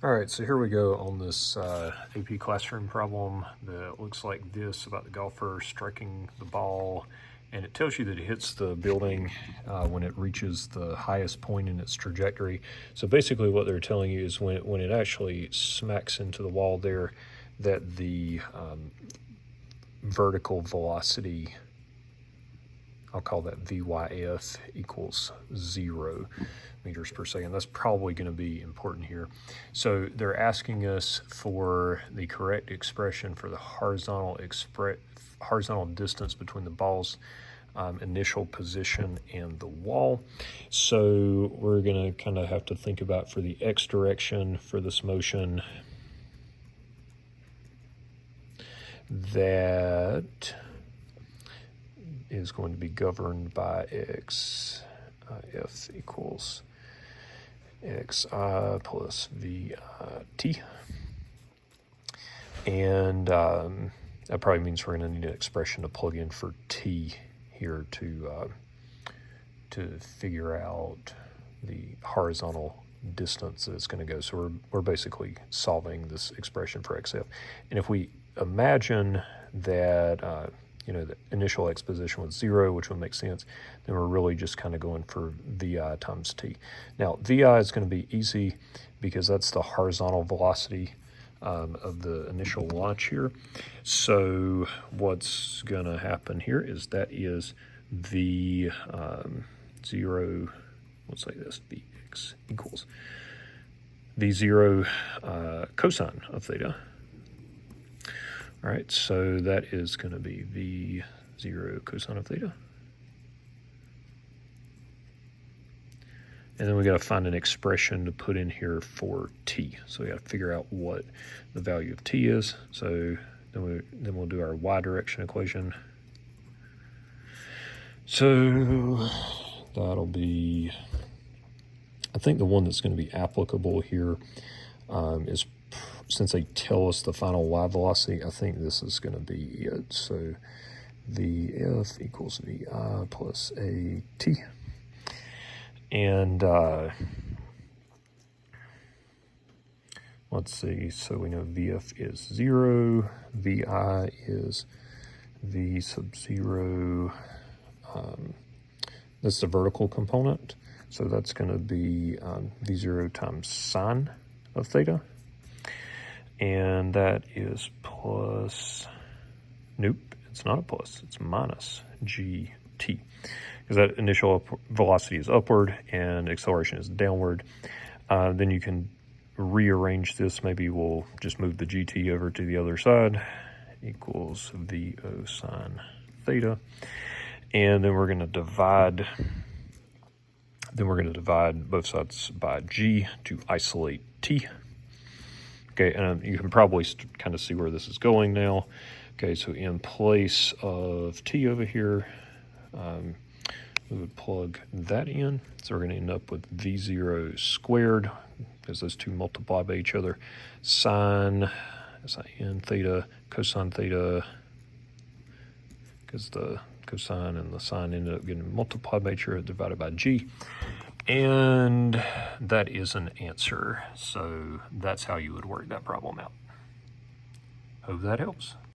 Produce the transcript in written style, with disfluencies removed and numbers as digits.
All right, so here we go on this AP classroom problem that looks like this about the golfer striking the ball, and it tells you that it hits the building when it reaches the highest point in its trajectory. So basically what they're telling you is when it actually smacks into the wall there, that the vertical velocity, I'll call that VYF, equals 0 meters per second. That's probably going to be important here. So they're asking us for the correct expression for the horizontal distance between the ball's initial position and the wall. So we're going to kind of have to think about, for the x direction for this motion, that is going to be governed by x. F equals xi plus vt. And that probably means we're going to need an expression to plug in for t here to figure out the horizontal distance that it's going to go. So we're basically solving this expression for xf. And if we imagine that the initial x position was 0, which would make sense, then we're really just kind of going for VI times t. Now, VI is going to be easy because that's the horizontal velocity of the initial launch here. So what's going to happen here is that is V 0, let's say this, Vx equals V0 cosine of theta. All right, so that is going to be V0 cosine of theta. And then we got to find an expression to put in here for t. So we got to figure out what the value of t is. So then we'll do our y direction equation. So that'll be, I think the one that's going to be applicable here is, since they tell us the final y velocity, I think this is going to be it. So Vf equals Vi plus At. And let's see, so we know Vf is 0, Vi is V sub 0, that's the vertical component. So that's going to be V0 times sine of theta. And that is plus, nope, it's not a plus, it's minus gt. Because that initial velocity is upward and acceleration is downward. Then you can rearrange this. Maybe we'll just move the gt over to the other side, equals VO sine theta. And then we're going to divide both sides by g to isolate t. Okay, and you can probably kind of see where this is going now. Okay, so in place of t over here, we would plug that in. So we're going to end up with V0 squared, because those two multiply by each other, sine theta, cosine theta, because the cosine and the sine ended up getting multiplied by each other, divided by g. And that is an answer. So that's how you would work that problem out. Hope that helps.